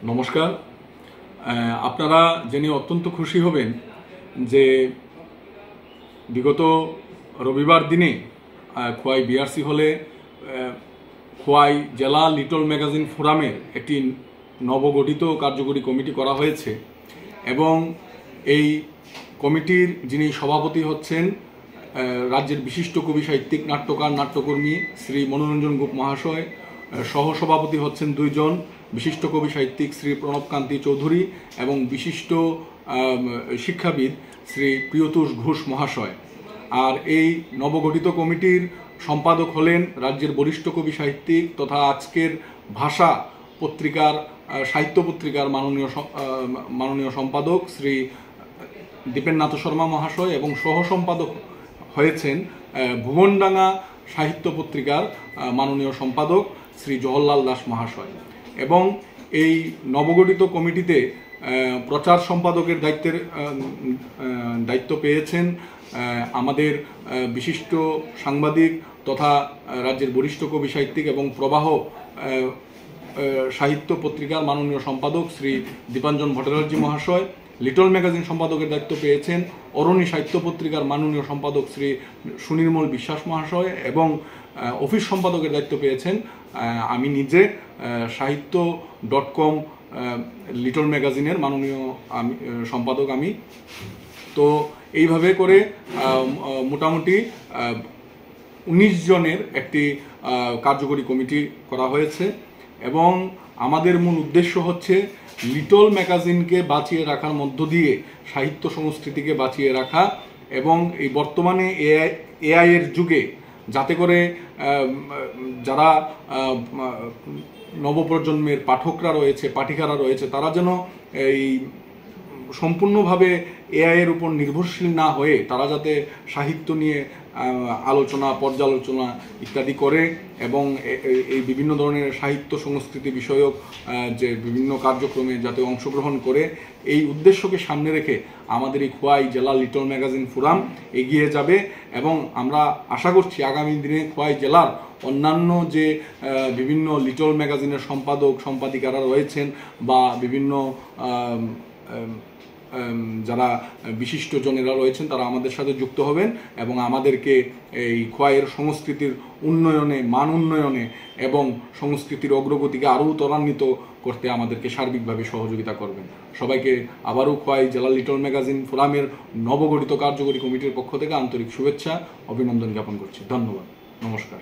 নমস্কার। আপনারা জেনে অত্যন্ত খুশি হবেন যে বিগত রবিবার দিনে খোয়াই বিআরসি হলে খোয়াই জেলা লিটল ম্যাগাজিন ফোরামের একটি নবগঠিত কার্যকরী কমিটি করা হয়েছে এবং এই কমিটির যিনি সভাপতি হচ্ছেন রাজ্যের বিশিষ্ট কবি সাহিত্যিক নাট্যকার নাট্যকর্মী শ্রী মনোরঞ্জন গুপ মহাশয়, সহসভাপতি হচ্ছেন দুইজন বিশিষ্ট কবি সাহিত্যিক শ্রী প্রণবকান্তি চৌধুরী এবং বিশিষ্ট শিক্ষাবিদ শ্রী প্রিয়তোষ ঘোষ মহাশয়। আর এই নবগঠিত কমিটির সম্পাদক হলেন রাজ্যের বরিষ্ঠ কবি সাহিত্যিক তথা আজকের ভাষা পত্রিকার সাহিত্য পত্রিকার মাননীয় সম্পাদক শ্রী দীপেননাথ শর্মা মহাশয় এবং সহ সম্পাদক হয়েছেন ভুবনডাঙ্গা সাহিত্য পত্রিকার মাননীয় সম্পাদক শ্রী জওহরলাল দাস মহাশয়। এবং এই নবগঠিত কমিটিতে প্রচার সম্পাদকের দায়িত্ব পেয়েছেন আমাদের বিশিষ্ট সাংবাদিক তথা রাজ্যের বরিষ্ঠ কবি সাহিত্যিক এবং প্রবাহ সাহিত্য পত্রিকার মাননীয় সম্পাদক শ্রী দীপাঞ্জন ভট্টাচার্য মহাশয়। লিটল ম্যাগাজিন সম্পাদকের দায়িত্ব পেয়েছেন অরণি সাহিত্য পত্রিকার মাননীয় সম্পাদক শ্রী সুনির্মল বিশ্বাস মহাশয় এবং অফিস সম্পাদকের দায়িত্ব পেয়েছেন আমি নিজে সাহিত্য.com লিটল ম্যাগাজিনের মাননীয় সম্পাদক আমি। তো এইভাবে করে মোটামুটি 19 জনের একটি কার্যকরী কমিটি করা হয়েছে এবং আমাদের মূল উদ্দেশ্য হচ্ছে লিটল ম্যাগাজিনকে বাঁচিয়ে রাখার মধ্য দিয়ে সাহিত্য সংস্কৃতিকে বাঁচিয়ে রাখা এবং এই বর্তমানে এআই এর যুগে যাতে করে যারা নবপ্রজন্মের পাঠকরা রয়েছে পাঠিকারা রয়েছে তারা যেন এই সম্পূর্ণভাবে এআই এর উপর নির্ভরশীল না হয়ে তারা যাতে সাহিত্য নিয়ে আলোচনা পর্যালোচনা ইত্যাদি করে এবং এই বিভিন্ন ধরনের সাহিত্য সংস্কৃতি বিষয়ক যে বিভিন্ন কার্যক্রমে যাতে অংশগ্রহণ করে, এই উদ্দেশ্যকে সামনে রেখে আমাদের এই খোয়াই জেলা লিটল ম্যাগাজিন ফোরাম এগিয়ে যাবে এবং আমরা আশা করছি আগামী দিনে খোয়াই জেলার অন্যান্য যে বিভিন্ন লিটল ম্যাগাজিনের সম্পাদক সম্পাদিকারা রয়েছেন বা বিভিন্ন যারা বিশিষ্ট জনেরা রয়েছেন তারা আমাদের সাথে যুক্ত হবেন এবং আমাদেরকে এই খোয়াইয়ের সংস্কৃতির উন্নয়নে মান উন্নয়নে এবং সংস্কৃতির অগ্রগতিকে আরও ত্বরান্বিত করতে আমাদেরকে সার্বিকভাবে সহযোগিতা করবেন। সবাইকে আবারও খোয়াই জেলা লিটল ম্যাগাজিন ফোরামের নবগঠিত কার্যকরী কমিটির পক্ষ থেকে আন্তরিক শুভেচ্ছা অভিনন্দন জ্ঞাপন করছি। ধন্যবাদ, নমস্কার।